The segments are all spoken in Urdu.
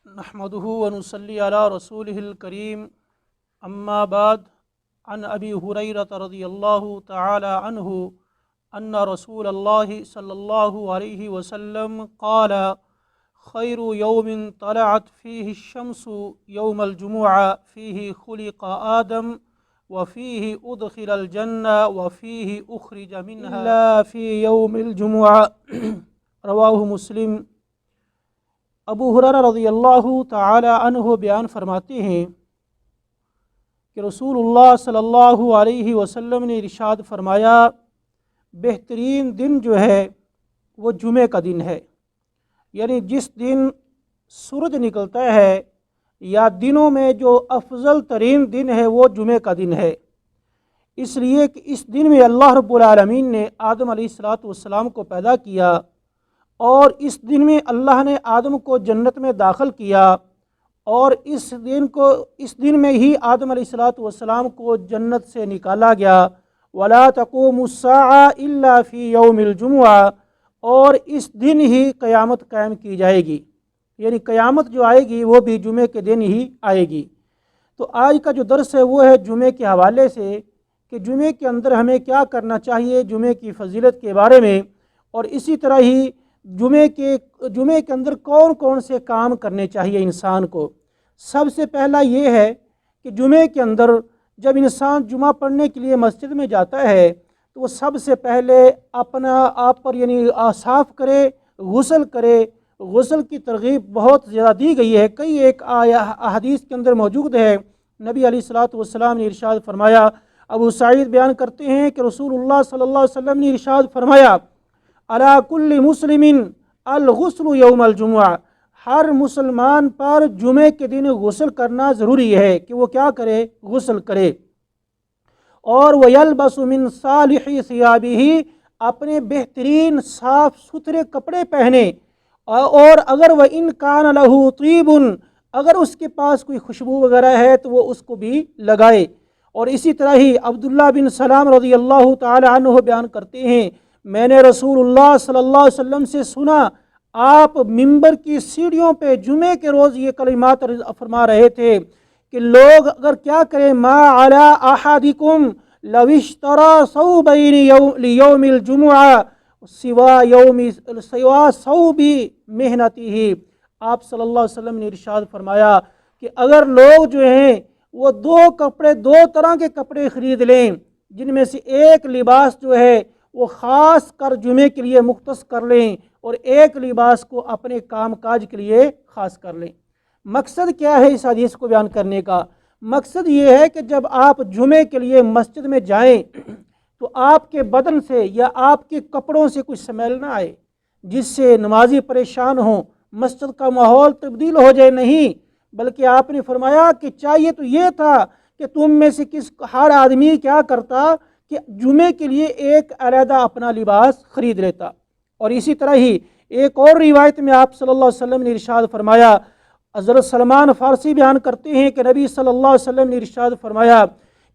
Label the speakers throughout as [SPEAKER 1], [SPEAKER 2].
[SPEAKER 1] نحمده ونصلي على رسوله الكريم اما بعد عن ابي هريرة رضي الله تعالى عنه ان رسول الله صلى الله عليه وسلم قال خير يوم طلعت فيه الشمس يوم الجمعة فيه خلق آدم وفيه أدخل الجنة وفيه أخرج منها إلا في يوم الجمعة رواہ مسلم۔ ابو ہریرہ رضی اللہ تعالی عنہ بیان فرماتے ہیں کہ رسول اللہ صلی اللہ علیہ وسلم نے ارشاد فرمایا، بہترین دن جو ہے وہ جمعے کا دن ہے، یعنی جس دن سورج نکلتا ہے یا دنوں میں جو افضل ترین دن ہے وہ جمعے کا دن ہے، اس لیے کہ اس دن میں اللہ رب العالمین نے آدم علیہ السلام کو پیدا کیا، اور اس دن میں اللہ نے آدم کو جنت میں داخل کیا، اور اس دن میں ہی آدم علیہ السلام کو جنت سے نکالا گیا۔ وَلَا تَقُومُ السَّاعَةُ إِلَّا فِي يَوْمِ الْجُمُعَةِ، اور اس دن ہی قیامت قائم کی جائے گی، یعنی قیامت جو آئے گی وہ بھی جمعے کے دن ہی آئے گی۔ تو آج کا جو درس ہے وہ ہے جمعے کے حوالے سے کہ جمعے کے اندر ہمیں کیا کرنا چاہیے، جمعے کی فضیلت کے بارے میں، اور اسی طرح ہی جمعے کے اندر کون کون سے کام کرنے چاہیے انسان کو۔ سب سے پہلا یہ ہے کہ جمعے کے اندر جب انسان جمعہ پڑھنے کے لیے مسجد میں جاتا ہے تو وہ سب سے پہلے اپنا آپ پر یعنی صاف کرے، غسل کرے۔ غسل کی ترغیب بہت زیادہ دی گئی ہے، کئی ایک احادیث کے اندر موجود ہے۔ نبی علیہ السلام نے ارشاد فرمایا، ابو سعید بیان کرتے ہیں کہ رسول اللہ صلی اللہ علیہ وسلم نے ارشاد فرمایا، علی کل مسلم الغسل یوم الجمعہ، ہر مسلمان پر جمعے کے دن غسل کرنا ضروری ہے کہ وہ کیا کرے، غسل کرے۔ اور وَيَلْبَسُ مِن صَالِحِ ثِيَابِهِ، اپنے بہترین صاف ستھرے کپڑے پہنے، اور اگر وَإِن كَانَ لَهُ طِيبٌ، اگر اس کے پاس کوئی خوشبو وغیرہ ہے تو وہ اس کو بھی لگائے۔ اور اسی طرح ہی عبداللہ بن سلام رضی اللہ تعالی عنہ بیان کرتے ہیں، میں نے رسول اللہ صلی اللہ علیہ وسلم سے سنا، آپ منبر کی سیڑھیوں پہ جمعے کے روز یہ کلمات فرما رہے تھے کہ لوگ اگر کیا کریں، ما علی احدکم لو اشتری ثوبین لیوم الجمعہ سوا ثوب محنتہ، آپ صلی اللہ علیہ وسلم نے ارشاد فرمایا کہ اگر لوگ جو ہیں وہ دو طرح کے کپڑے خرید لیں، جن میں سے ایک لباس جو ہے وہ خاص کر جمعے کے لیے مختص کر لیں اور ایک لباس کو اپنے کام کاج کے لیے خاص کر لیں۔ مقصد کیا ہے اس حدیث کو بیان کرنے کا؟ مقصد یہ ہے کہ جب آپ جمعے کے لیے مسجد میں جائیں تو آپ کے بدن سے یا آپ کے کپڑوں سے کچھ سمیل نہ آئے جس سے نمازی پریشان ہوں، مسجد کا ماحول تبدیل ہو جائے، نہیں، بلکہ آپ نے فرمایا کہ چاہیے تو یہ تھا کہ تم میں سے ہر آدمی کیا کرتا کہ جمعے کے لیے ایک علیحدہ اپنا لباس خرید لیتا۔ اور اسی طرح ہی ایک اور روایت میں آپ صلی اللہ علیہ وسلم نے ارشاد فرمایا، حضرت سلمان فارسی بیان کرتے ہیں کہ نبی صلی اللہ علیہ وسلم نے ارشاد فرمایا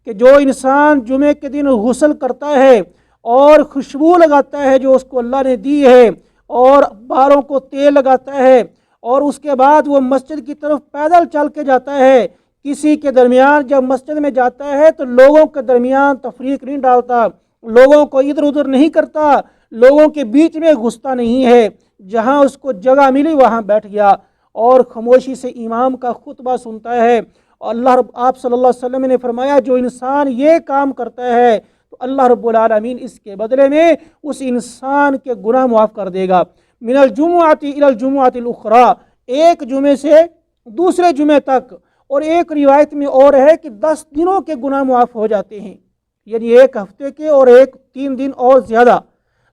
[SPEAKER 1] کہ جو انسان جمعے کے دن غسل کرتا ہے اور خوشبو لگاتا ہے جو اس کو اللہ نے دی ہے، اور بالوں کو تیل لگاتا ہے، اور اس کے بعد وہ مسجد کی طرف پیدل چل کے جاتا ہے، کسی کے درمیان جب مسجد میں جاتا ہے تو لوگوں کے درمیان تفریق نہیں ڈالتا، لوگوں کو ادھر ادھر نہیں کرتا، لوگوں کے بیچ میں گھستا نہیں ہے، جہاں اس کو جگہ ملی وہاں بیٹھ گیا اور خاموشی سے امام کا خطبہ سنتا ہے۔ اور آپ صلی اللہ علیہ وسلم نے فرمایا جو انسان یہ کام کرتا ہے تو اللہ رب العالمین اس کے بدلے میں اس انسان کے گناہ معاف کر دے گا۔ من الجمعۃ الی الجمعۃ الاخری، ایک جمعے سے دوسرے جمعے تک، اور ایک روایت میں اور ہے کہ 10 دنوں کے گناہ معاف ہو جاتے ہیں، یعنی ایک ہفتے کے اور 3 دن اور زیادہ۔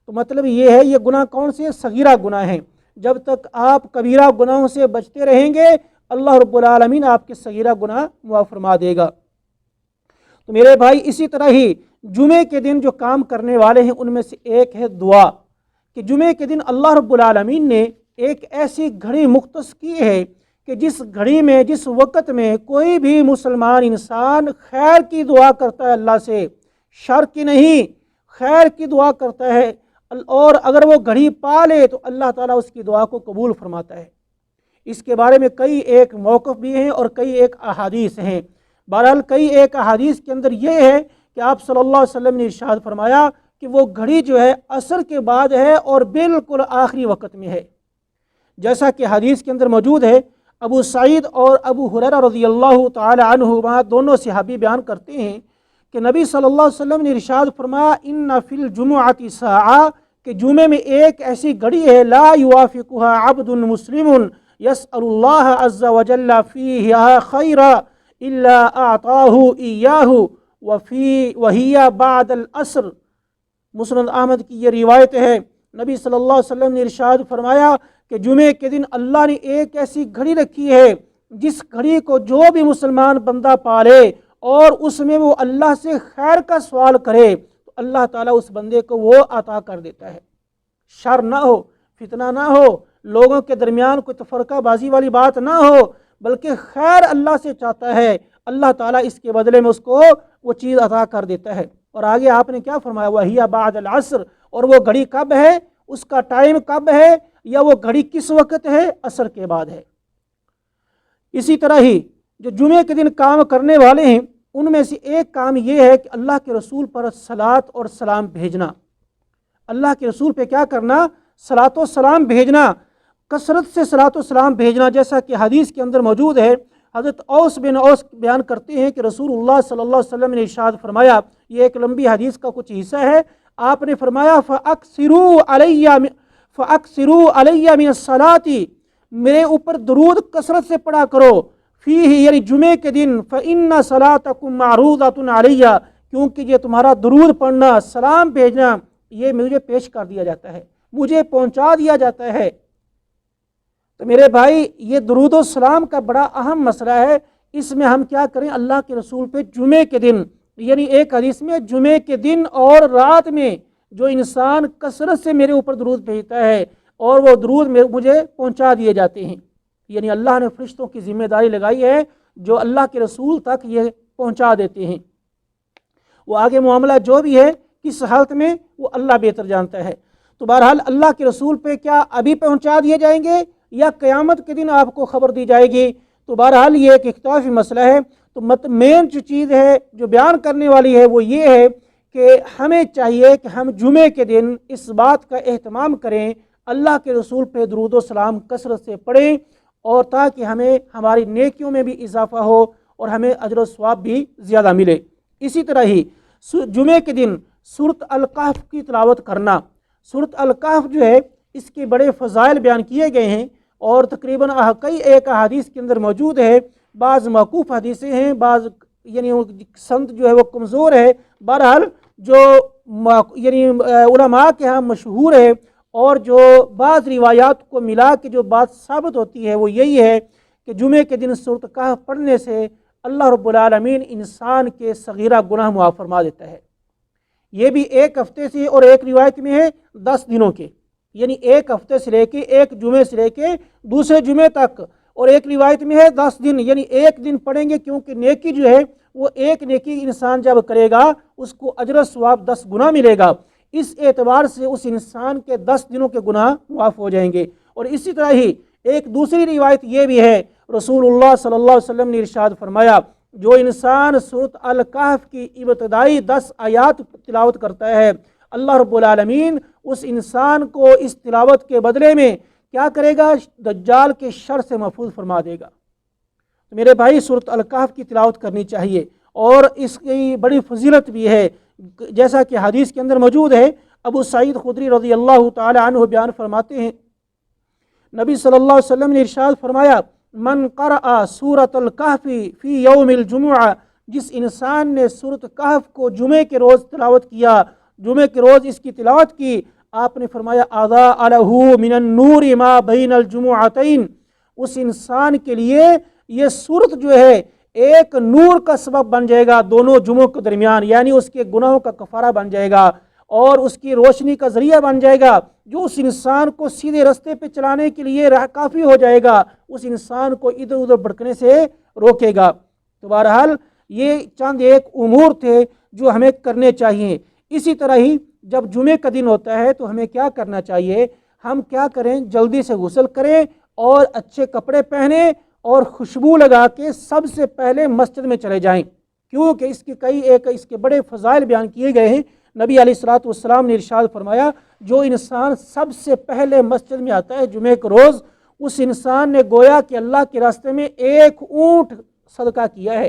[SPEAKER 1] تو مطلب یہ ہے یہ گناہ کون سے؟ صغیرہ گناہ ہیں۔ جب تک آپ کبیرہ گناہوں سے بچتے رہیں گے اللہ رب العالمین آپ کے صغیرہ گناہ معاف فرما دے گا۔ تو میرے بھائی اسی طرح ہی جمعے کے دن جو کام کرنے والے ہیں ان میں سے ایک ہے دعا، کہ جمعے کے دن اللہ رب العالمین نے ایک ایسی گھڑی مختص کی ہے کہ جس گھڑی میں جس وقت میں کوئی بھی مسلمان انسان خیر کی دعا کرتا ہے اللہ سے، شر کی نہیں، خیر کی دعا کرتا ہے، اور اگر وہ گھڑی پا لے تو اللہ تعالیٰ اس کی دعا کو قبول فرماتا ہے۔ اس کے بارے میں کئی ایک موقف بھی ہیں اور کئی ایک احادیث ہیں۔ بہرحال کئی ایک احادیث کے اندر یہ ہے کہ آپ صلی اللہ علیہ وسلم نے ارشاد فرمایا کہ وہ گھڑی جو ہے عصر کے بعد ہے اور بالکل آخری وقت میں ہے، جیسا کہ حدیث کے اندر موجود ہے۔ ابو سعید اور ابو ہریرہ رضی اللہ تعالی عنہما دونوں صحابی بیان کرتے ہیں کہ نبی صلی اللہ علیہ وسلم نے ارشاد فرمایا ان فی الجمعۃ ساعہ، کہ جمعے میں ایک ایسی گھڑی ہے لا یوافقها عبد مسلم یسأل اللہ عز وجل فیہا خیرا الا اعطاہ ایاہ وہی بعد العصر۔ مسند احمد کی یہ روایت ہے، نبی صلی اللہ علیہ وسلم نے ارشاد فرمایا کہ جمعے کے دن اللہ نے ایک ایسی گھڑی رکھی ہے جس گھڑی کو جو بھی مسلمان بندہ پالے اور اس میں وہ اللہ سے خیر کا سوال کرے تو اللہ تعالیٰ اس بندے کو وہ عطا کر دیتا ہے۔ شر نہ ہو، فتنہ نہ ہو، لوگوں کے درمیان کوئی تفرقہ بازی والی بات نہ ہو، بلکہ خیر اللہ سے چاہتا ہے، اللہ تعالیٰ اس کے بدلے میں اس کو وہ چیز عطا کر دیتا ہے۔ اور آگے آپ نے کیا فرمایا، وَهِيَ بَعْدَ الْعَصْرِ، اور وہ گھڑی کب ہے، اس کا ٹائم کب ہے، یا وہ گھڑی کس وقت ہے، عصر کے بعد ہے۔ اسی طرح ہی جو جمعے کے دن کام کرنے والے ہیں ان میں سے ایک کام یہ ہے کہ اللہ کے رسول پر صلاۃ اور سلام بھیجنا، اللہ کے رسول پہ کیا کرنا، صلاۃ و سلام بھیجنا، کثرت سے صلاۃ و سلام بھیجنا، جیسا کہ حدیث کے اندر موجود ہے۔ حضرت اوس بن اوس بیان کرتے ہیں کہ رسول اللہ صلی اللہ علیہ وسلم نے ارشاد فرمایا، یہ ایک لمبی حدیث کا کچھ حصہ ہے، آپ نے فرمایا فَأَكْثِرُوا عَلَيَّ مِنَ الصَّلَاةِ، میرے اوپر درود کثرت سے پڑھا کرو، فیہ یعنی جمعے کے دن، فَإِنَّ صَلَاتَكُمْ مَعْرُوضَةٌ عَلَيَّ، کیونکہ یہ تمہارا درود پڑھنا، سلام بھیجنا، یہ مجھے پیش کر دیا جاتا ہے، مجھے پہنچا دیا جاتا ہے۔ تو میرے بھائی یہ درود و سلام کا بڑا اہم مسئلہ ہے، اس میں ہم کیا کریں، اللہ کے رسول پہ جمعے کے دن، یعنی ایک حدیث میں جمعے کے دن اور رات میں جو انسان کثرت سے میرے اوپر درود بھیجتا ہے اور وہ درود مجھے پہنچا دیے جاتے ہیں، یعنی اللہ نے فرشتوں کی ذمہ داری لگائی ہے جو اللہ کے رسول تک یہ پہنچا دیتے ہیں۔ وہ آگے معاملہ جو بھی ہے کس حالت میں وہ اللہ بہتر جانتا ہے۔ تو بہرحال اللہ کے رسول پہ کیا ابھی پہنچا دیے جائیں گے یا قیامت کے دن آپ کو خبر دی جائے گی؟ تو بہرحال یہ ایک اختلافی مسئلہ ہے۔ تو مین جو چیز ہے جو بیان کرنے والی ہے وہ یہ ہے کہ ہمیں چاہیے کہ ہم جمعے کے دن اس بات کا اہتمام کریں، اللہ کے رسول پہ درود و سلام کثرت سے پڑھیں، اور تاکہ ہمیں ہماری نیکیوں میں بھی اضافہ ہو اور ہمیں اجر و ثواب بھی زیادہ ملے۔ اسی طرح ہی جمعے کے دن سورۃ الکہف کی تلاوت کرنا، سورۃ الکہف جو ہے اس کے بڑے فضائل بیان کیے گئے ہیں اور تقریباً کئی ایک احادیث کے اندر موجود ہے، بعض موقوف حدیثیں ہیں، بعض یعنی سند جو ہے وہ کمزور ہے۔ بہرحال جو یعنی علماء کے ہاں مشہور ہے اور جو بعض روایات کو ملا کے جو بات ثابت ہوتی ہے وہ یہی ہے کہ جمعے کے دن سورۃ کہف پڑھنے سے اللہ رب العالمین انسان کے صغیرہ گناہ معاف فرما دیتا ہے۔ یہ بھی ایک ہفتے سے، اور ایک روایت میں ہے 10 دنوں کے، یعنی ایک ہفتے سے لے کے ایک جمعے سے لے کے دوسرے جمعے تک، اور ایک روایت میں ہے 10 دن، یعنی ایک دن پڑھیں گے، کیونکہ نیکی جو ہے وہ ایک نیکی انسان جب کرے گا اس کو اجر و ثواب 10 گنا ملے گا، اس اعتبار سے اس انسان کے 10 دنوں کے گناہ معاف ہو جائیں گے۔ اور اسی طرح ہی ایک دوسری روایت یہ بھی ہے، رسول اللہ صلی اللہ علیہ وسلم نے ارشاد فرمایا، جو انسان سورۃ الکہف کی ابتدائی 10 آیات تلاوت کرتا ہے، اللہ رب العالمین اس انسان کو اس تلاوت کے بدلے میں کیا کرے گا، دجال کے شر سے محفوظ فرما دے گا۔ تو میرے بھائی سورۃ الکہف کی تلاوت کرنی چاہیے، اور اس کی بڑی فضیلت بھی ہے، جیسا کہ حدیث کے اندر موجود ہے۔ ابو سعید خدری رضی اللہ تعالی عنہ بیان فرماتے ہیں، نبی صلی اللہ علیہ وسلم نے ارشاد فرمایا، من قرأ سورۃ الکہف فی یوم الجمعہ، جس انسان نے سورۃ کہف کو جمعے کے روز تلاوت کیا، جمعے کے روز اس کی تلاوت کی، آپ نے فرمایا اضاء لہ من النور ما بین الجمعتین، اس انسان کے لیے یہ سورت جو ہے ایک نور کا سبب بن جائے گا دونوں جمعوں کے درمیان، یعنی اس کے گناہوں کا کفارہ بن جائے گا اور اس کی روشنی کا ذریعہ بن جائے گا، جو اس انسان کو سیدھے رستے پہ چلانے کے لیے کافی ہو جائے گا، اس انسان کو ادھر ادھر بھٹکنے سے روکے گا۔ تو بہرحال یہ چند ایک امور تھے جو ہمیں کرنے چاہیے۔ اسی طرح ہی جب جمعے کا دن ہوتا ہے تو ہمیں کیا کرنا چاہیے، ہم کیا کریں، جلدی سے غسل کریں اور اچھے کپڑے پہنے اور خوشبو لگا کے سب سے پہلے مسجد میں چلے جائیں، کیونکہ اس کے بڑے فضائل بیان کیے گئے ہیں۔ نبی علیہ الصلوۃ والسلام نے ارشاد فرمایا، جو انسان سب سے پہلے مسجد میں آتا ہے جمعے کے روز، اس انسان نے گویا کہ اللہ کے راستے میں ایک اونٹ صدقہ کیا ہے،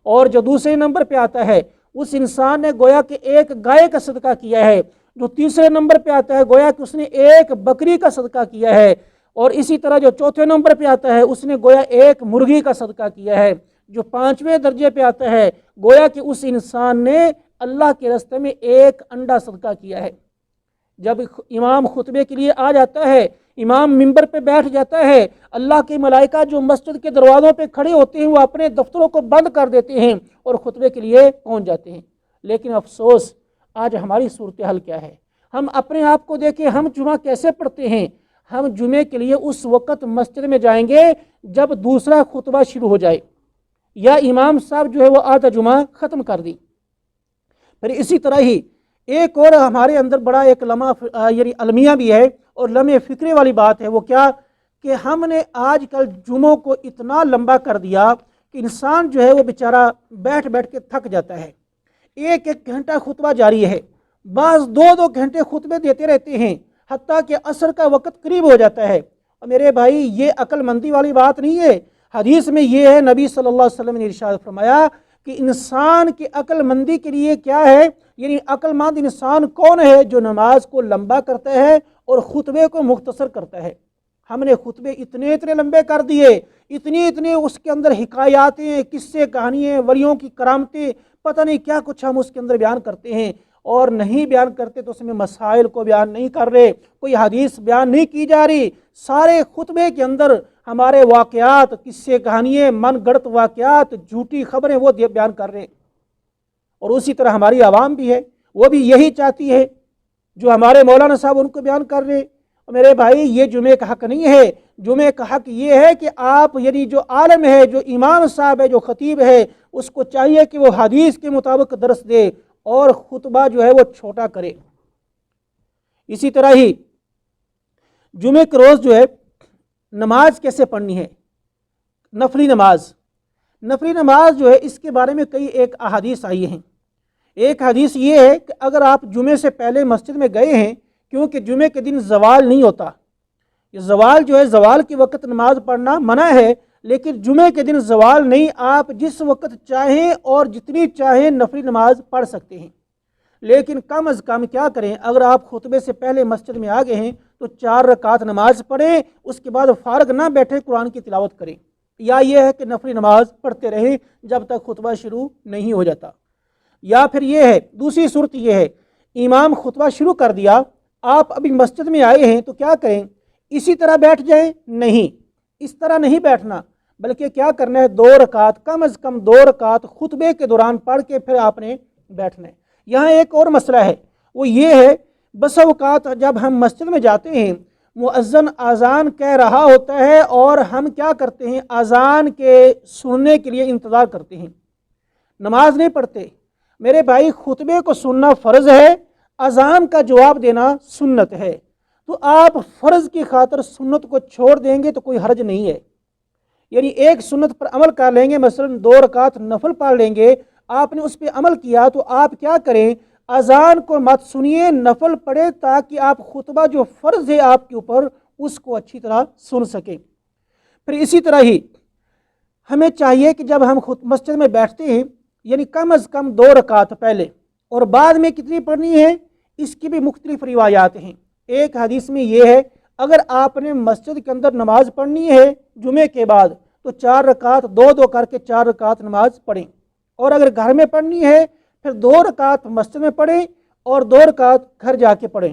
[SPEAKER 1] اور جو دوسرے نمبر پہ آتا ہے اس انسان نے گویا کہ ایک گائے کا صدقہ کیا ہے، جو تیسرے نمبر پہ آتا ہے گویا کہ اس نے ایک بکری کا صدقہ کیا ہے، اور اسی طرح جو چوتھے نمبر پہ آتا ہے اس نے گویا ایک مرغی کا صدقہ کیا ہے، جو پانچویں درجے پہ آتا ہے گویا کہ اس انسان نے اللہ کے راستے میں ایک انڈا صدقہ کیا ہے۔ جب امام خطبے کے لیے آ جاتا ہے، امام ممبر پہ بیٹھ جاتا ہے، اللہ کے ملائکہ جو مسجد کے دروازوں پہ کھڑے ہوتے ہیں وہ اپنے دفتروں کو بند کر دیتے ہیں اور خطبے کے لیے پہنچ جاتے ہیں۔ لیکن افسوس، آج ہماری صورتحال کیا ہے؟ ہم اپنے آپ کو دیکھیں، ہم جمعہ کیسے پڑھتے ہیں؟ ہم جمعے کے لیے اس وقت مسجد میں جائیں گے جب دوسرا خطبہ شروع ہو جائے، یا امام صاحب جو ہے وہ آدھا جمعہ ختم کر دی۔ پھر اسی طرح ہی ایک اور ہمارے اندر بڑا ایک لمحہ یعنی المیہ بھی ہے اور لمحے فکرے والی بات ہے، وہ کیا کہ ہم نے آج کل جمعوں کو اتنا لمبا کر دیا کہ انسان جو ہے وہ بیچارہ بیٹھ بیٹھ کے تھک جاتا ہے، ایک ایک گھنٹہ خطبہ جاری ہے، بعض دو دو گھنٹے خطبے دیتے رہتے ہیں، حتیٰ کہ عصر کا وقت قریب ہو جاتا ہے۔ اور میرے بھائی، یہ عقل مندی والی بات نہیں ہے۔ حدیث میں یہ ہے، نبی صلی اللہ علیہ وسلم نے ارشاد فرمایا کہ انسان کی عقل مندی کے لیے کیا ہے، یعنی عقل مند انسان کون ہے؟ جو نماز کو لمبا کرتا ہے اور خطبے کو مختصر کرتا ہے۔ ہم نے خطبے اتنے لمبے کر دیے، اتنے اس کے اندر حکایاتیں، قصے، کہانیاں، ولیوں کی کرامتیں، پتہ نہیں کیا کچھ ہم اس کے اندر بیان کرتے ہیں، اور نہیں بیان کرتے تو اس میں مسائل کو بیان نہیں کر رہے، کوئی حدیث بیان نہیں کی جا رہی، سارے خطبے کے اندر ہمارے واقعات، قصے، کہانیاں، من گڑت واقعات، جھوٹی خبریں وہ بیان کر رہے ہیں۔ اور اسی طرح ہماری عوام بھی ہے، وہ بھی یہی چاہتی ہے، جو ہمارے مولانا صاحب ان کو بیان کر رہے ہیں۔ میرے بھائی، یہ جمعے کا حق نہیں ہے۔ جمعے کا حق یہ ہے کہ آپ یعنی جو عالم ہے، جو امام صاحب ہے، جو خطیب ہے، اس کو چاہیے کہ وہ حدیث کے مطابق درس دے اور خطبہ جو ہے وہ چھوٹا کرے۔ اسی طرح ہی جمعے کے روز جو ہے نماز کیسے پڑھنی ہے، نفلی نماز جو ہے اس کے بارے میں کئی ایک احادیث آئی ہیں۔ ایک حدیث یہ ہے کہ اگر آپ جمعے سے پہلے مسجد میں گئے ہیں، کیونکہ جمعے کے دن زوال نہیں ہوتا، یہ زوال جو ہے زوال کے وقت نماز پڑھنا منع ہے، لیکن جمعے کے دن زوال نہیں، آپ جس وقت چاہیں اور جتنی چاہیں نفلی نماز پڑھ سکتے ہیں۔ لیکن کم از کم کیا کریں، اگر آپ خطبے سے پہلے مسجد میں آ گئے ہیں تو 4 رکعت نماز پڑھیں، اس کے بعد فارغ نہ بیٹھیں، قرآن کی تلاوت کریں، یا یہ ہے کہ نفلی نماز پڑھتے رہیں جب تک خطبہ شروع نہیں ہو جاتا۔ یا پھر یہ ہے، دوسری صورت یہ ہے، امام خطبہ شروع کر دیا، آپ ابھی مسجد میں آئے ہیں تو کیا کریں؟ اسی طرح بیٹھ جائیں؟ نہیں، اس طرح نہیں بیٹھنا، بلکہ کیا کرنا ہے، 2 رکعت، کم از کم 2 رکعت خطبے کے دوران پڑھ کے پھر آپ نے بیٹھنا ہے۔ یہاں ایک اور مسئلہ ہے، وہ یہ ہے، بس اوقات جب ہم مسجد میں جاتے ہیں، مؤذن اذان کہہ رہا ہوتا ہے اور ہم کیا کرتے ہیں، اذان کے سننے کے لیے انتظار کرتے ہیں، نماز نہیں پڑھتے۔ میرے بھائی، خطبے کو سننا فرض ہے، اذان کا جواب دینا سنت ہے، تو آپ فرض کی خاطر سنت کو چھوڑ دیں گے تو کوئی حرج نہیں ہے، یعنی ایک سنت پر عمل کر لیں گے، مثلا 2 رکعت نفل پڑھ لیں گے، آپ نے اس پہ عمل کیا تو آپ کیا کریں، اذان کو مت سنیے، نفل پڑھے، تاکہ آپ خطبہ جو فرض ہے آپ کے اوپر اس کو اچھی طرح سن سکیں۔ پھر اسی طرح ہی ہمیں چاہیے کہ جب ہم مسجد میں بیٹھتے ہیں، یعنی کم از کم 2 رکعت پہلے، اور بعد میں کتنی پڑھنی ہے، اس کی بھی مختلف روایات ہیں۔ ایک حدیث میں یہ ہے، اگر آپ نے مسجد کے اندر نماز پڑھنی ہے جمعے کے بعد تو 4 رکعت 2 کر کے 4 رکعت نماز پڑھیں، اور اگر گھر میں پڑھنی ہے پھر 2 رکعت مسجد میں پڑھیں اور 2 رکعت گھر جا کے پڑھیں۔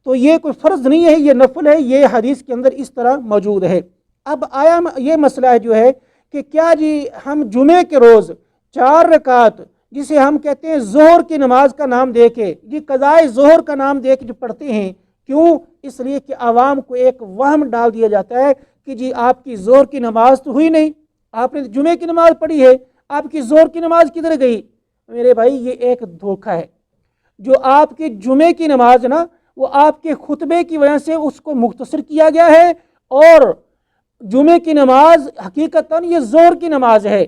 [SPEAKER 1] تو یہ کوئی فرض نہیں ہے، یہ نفل ہے، یہ حدیث کے اندر اس طرح موجود ہے۔ اب آیا یہ مسئلہ ہے جو ہے کہ کیا جی ہم جمعے کے روز 4 رکعت، جسے ہم کہتے ہیں ظہر کی نماز کا نام دے کے، جی قضائے ظہر کا نام دے کے جو پڑھتے ہیں، کیوں؟ اس لیے کہ عوام کو ایک وہم ڈال دیا جاتا ہے کہ جی آپ کی ظہر کی نماز تو ہوئی نہیں، آپ نے جمعے کی نماز پڑھی ہے، آپ کی ظہر کی نماز کدھر گئی؟ میرے بھائی، یہ ایک دھوکہ ہے۔ جو آپ کی جمعے کی نماز نا، وہ آپ کے خطبے کی وجہ سے اس کو مختصر کیا گیا ہے، اور جمعے کی نماز حقیقتاً یہ ظہر کی نماز ہے،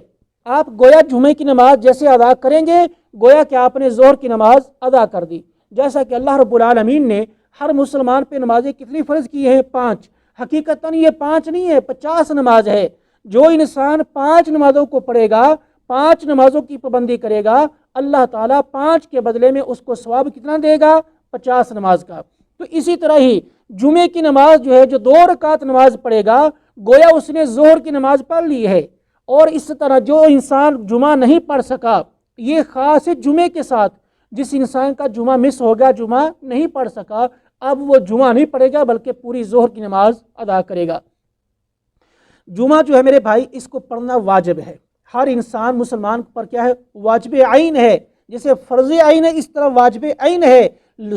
[SPEAKER 1] آپ گویا جمعے کی نماز جیسے ادا کریں گے گویا کہ آپ نے ظہر کی نماز ادا کر دی، جیسا کہ اللہ رب العالمین نے ہر مسلمان پہ نمازیں کتنی فرض کی ہیں؟ 5۔ حقیقتاً یہ 5 نہیں ہے، 50 نماز ہے۔ جو انسان 5 نمازوں کو پڑھے گا، 5 نمازوں کی پابندی کرے گا، اللہ تعالیٰ 5 کے بدلے میں اس کو ثواب کتنا دے گا؟ 50 نماز کا۔ تو اسی طرح ہی جمعے کی نماز جو ہے، جو 2 رکعت نماز پڑھے گا گویا اس نے ظہر کی نماز پڑھ لی ہے۔ اور اس طرح جو انسان جمعہ نہیں پڑھ سکا، یہ خاص ہے جمعے کے ساتھ، جس انسان کا جمعہ مس ہو گیا، جمعہ نہیں پڑھ سکا، اب وہ جمعہ نہیں پڑھے گا بلکہ پوری ظہر کی نماز ادا کرے گا۔ جمعہ جو ہے میرے بھائی، اس کو پڑھنا واجب ہے، ہر انسان مسلمان پر کیا ہے؟ واجب عین ہے۔ جیسے فرض عین ہے اس طرح واجب عین ہے،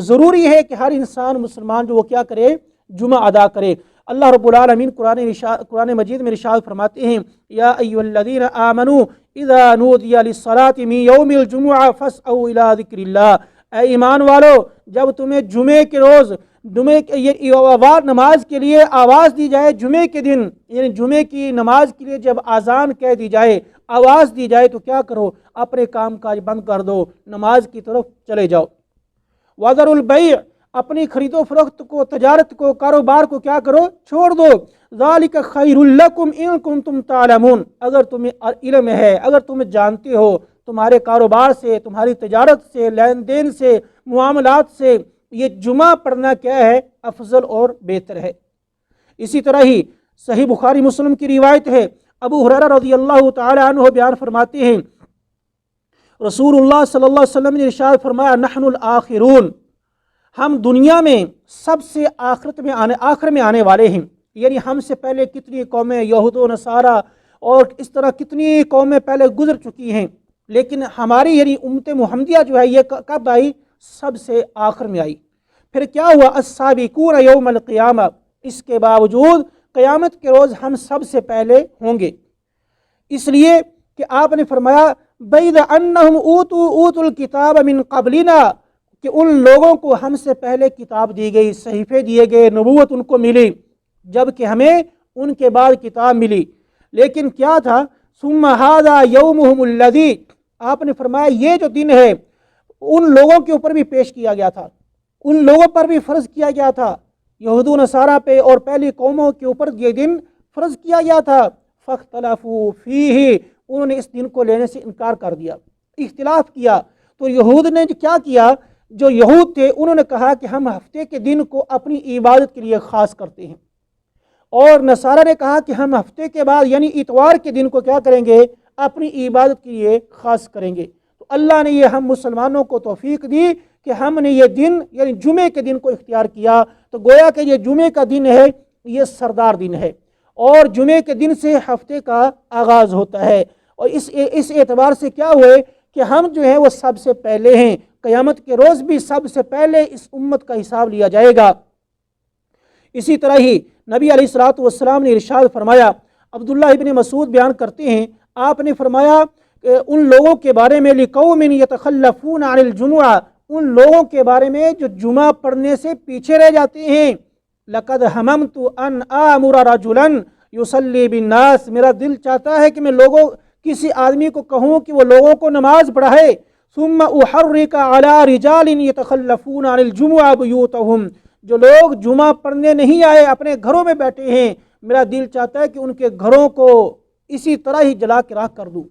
[SPEAKER 1] ضروری ہے کہ ہر انسان مسلمان جو وہ کیا کرے؟ جمعہ ادا کرے۔ اللہ رب العالمین قرآن مجید میں ارشاد فرماتے ہیں، یا ایھا الذین آمنوا اذا نودی للصلاۃ من یوم الجمعہ فاسعوا الی ذکر اللہ، اے ایمان والو جب تمہیں جمعے کے روز نماز کے لیے آواز دی جائے، جمعے کے دن یعنی جمعے کی نماز کے لیے جب اذان کہہ دی جائے، آواز دی جائے، تو کیا کرو؟ اپنے کام کاج بند کر دو، نماز کی طرف چلے جاؤ۔ وذروا البیع، اپنی خرید و فروخت کو، تجارت کو، کاروبار کو کیا کرو؟ چھوڑ دو۔ ذالک خیر لکم ان کنتم تعلمون، اگر تمہیں علم ہے، اگر تم جانتے ہو، تمہارے کاروبار سے، تمہاری تجارت سے، لین دین سے، معاملات سے یہ جمعہ پڑھنا کیا ہے؟ افضل اور بہتر ہے۔ اسی طرح ہی صحیح بخاری مسلم کی روایت ہے، ابو ہریرہ رضی اللہ تعالی عنہ بیان فرماتے ہیں، رسول اللہ صلی اللہ علیہ وسلم نے ارشاد فرمایا، نحن الآخرون، ہم دنیا میں سب سے آخر میں آنے والے ہیں۔ یعنی ہم سے پہلے کتنی قومیں، یہود و نصارہ اور اس طرح کتنی قومیں پہلے گزر چکی ہیں، لیکن ہماری یعنی امت محمدیہ جو ہے یہ کب آئی؟ سب سے آخر میں آئی۔ پھر کیا ہوا؟ السابقون یوم القیامہ، اس کے باوجود قیامت کے روز ہم سب سے پہلے ہوں گے، اس لیے کہ آپ نے فرمایا بید انہم اوتوا الکتاب من قبلنا، کہ ان لوگوں کو ہم سے پہلے کتاب دی گئی، صحیفے دیے گئے، نبوت ان کو ملی، جبکہ ہمیں ان کے بعد کتاب ملی۔ لیکن کیا تھا؟ ثم ھذا یومہم الذی، آپ نے فرمایا یہ جو دن ہے ان لوگوں کے اوپر بھی پیش کیا گیا تھا، ان لوگوں پر بھی فرض کیا گیا تھا، یہود و نصارہ پہ اور پہلی قوموں کے اوپر یہ دن فرض کیا گیا تھا۔ فاختلفوا فیہ، انہوں نے اس دن کو لینے سے انکار کر دیا، اختلاف کیا۔ تو یہود نے کیا کیا؟ جو یہود تھے انہوں نے کہا کہ ہم ہفتے کے دن کو اپنی عبادت کے لیے خاص کرتے ہیں، اور نصارہ نے کہا کہ ہم ہفتے کے بعد یعنی اتوار کے دن کو کیا کریں گے؟ اپنی عبادت کے لیے خاص کریں گے۔ تو اللہ نے یہ ہم مسلمانوں کو توفیق دی کہ ہم نے یہ دن یعنی جمعے کے دن کو اختیار کیا، تو گویا کہ یہ جمعے کا دن ہے، یہ سردار دن ہے، اور جمعے کے دن سے ہفتے کا آغاز ہوتا ہے۔ اور اس اعتبار سے کیا ہوئے کہ ہم جو ہے وہ سب سے پہلے ہیں، قیامت کے روز بھی سب سے پہلے اس امت کا حساب لیا جائے گا۔ اسی طرح ہی نبی علیہ الصلوۃ والسلام نے ارشاد فرمایا، عبداللہ ابن مسعود بیان کرتے ہیں، آپ نے فرمایا کہ ان لوگوں کے بارے میں لقوم یتخلفون عن الجمعہ، ان لوگوں کے بارے میں جو جمعہ پڑھنے سے پیچھے رہ جاتے ہیں، لقد ہممت ان آمر رجلا یصلی بالناس، میرا دل چاہتا ہے کہ میں کسی آدمی کو کہوں کہ وہ لوگوں کو نماز پڑھائے، ثم احرک علی رجال یتخلفون عن الجمعہ بیوتہم، جو لوگ جمعہ پڑھنے نہیں آئے، اپنے گھروں میں بیٹھے ہیں، میرا دل چاہتا ہے کہ ان کے گھروں کو اسی طرح ہی جلا کے راکھ کر دوں۔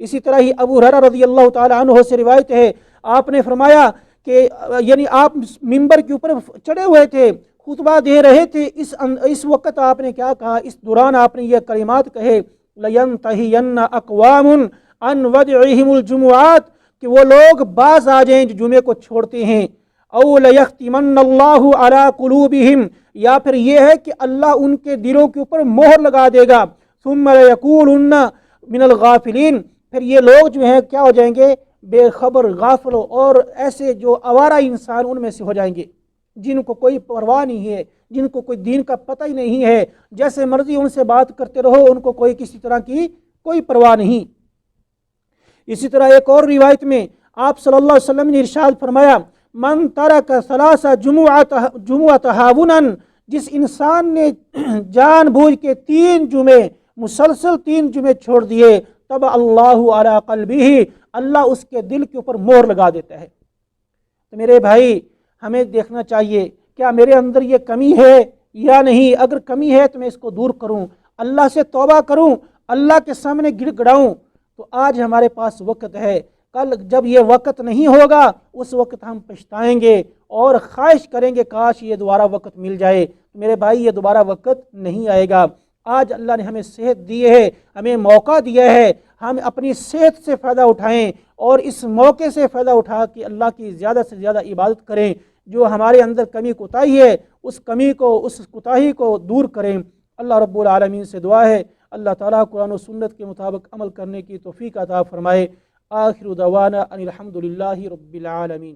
[SPEAKER 1] اسی طرح ہی ابو ہریرہ رضی اللہ تعالی عنہ سے روایت ہے، آپ نے فرمایا کہ یعنی آپ ممبر کے اوپر چڑھے ہوئے تھے، خطبہ دے رہے تھے، اس وقت آپ نے کیا کہا؟ اس دوران آپ نے یہ کلمات کہے، لَيَنْتَهِيَنَّ أَقْوَامٌ عَنْ وَدْعِهِمُ الْجُمُعَاتِ، کہ وہ لوگ باز آ جائیں جو جمعے کو چھوڑتے ہیں، أَوْ لَيَخْتِمَنَّ اللَّهُ عَلَىٰ قُلُوبِهِمْ، یا پھر یہ ہے کہ اللہ ان کے دلوں کے اوپر مہر لگا دے گا، ثُمَّ لَيَكُونُنَّ مِنَ الْغَافِلِينَ، پھر یہ لوگ جو ہیں کیا ہو جائیں گے؟ بے خبر، غافل اور ایسے جو آوارہ انسان ان میں سے ہو جائیں گے، جن کو کوئی پرواہ نہیں ہے، جن کو کوئی دین کا پتہ ہی نہیں ہے، جیسے مرضی ان سے بات کرتے رہو، ان کو کوئی کسی طرح کی کوئی پرواہ نہیں۔ اسی طرح ایک اور روایت میں آپ صلی اللہ علیہ وسلم نے ارشاد فرمایا، من ترک ثلاث جمعہ تہاونا، جس انسان نے جان بوجھ کے 3 جمعے مسلسل 3 جمعے چھوڑ دیے، تب اللہ علی قلبہ، اللہ اس کے دل کے اوپر مہر لگا دیتا ہے۔ تو میرے بھائی ہمیں دیکھنا چاہیے کیا میرے اندر یہ کمی ہے یا نہیں، اگر کمی ہے تو میں اس کو دور کروں، اللہ سے توبہ کروں، اللہ کے سامنے گڑ گڑاؤں۔ تو آج ہمارے پاس وقت ہے، کل جب یہ وقت نہیں ہوگا اس وقت ہم پچھتائیں گے اور خواہش کریں گے کاش یہ دوبارہ وقت مل جائے۔ میرے بھائی یہ دوبارہ وقت نہیں آئے گا۔ آج اللہ نے ہمیں صحت دی ہے، ہمیں موقع دیا ہے، ہم اپنی صحت سے فائدہ اٹھائیں اور اس موقع سے فائدہ اٹھا کے اللہ کی زیادہ سے زیادہ عبادت کریں۔ جو ہمارے اندر کمی کوتاہی ہے اس کمی کو، اس کوتاہی کو دور کریں۔ اللہ رب العالمین سے دعا ہے اللہ تعالیٰ قرآن و سنت کے مطابق عمل کرنے کی توفیق عطا فرمائے۔ آخر دعوانا ان الحمد للہ رب العالمین۔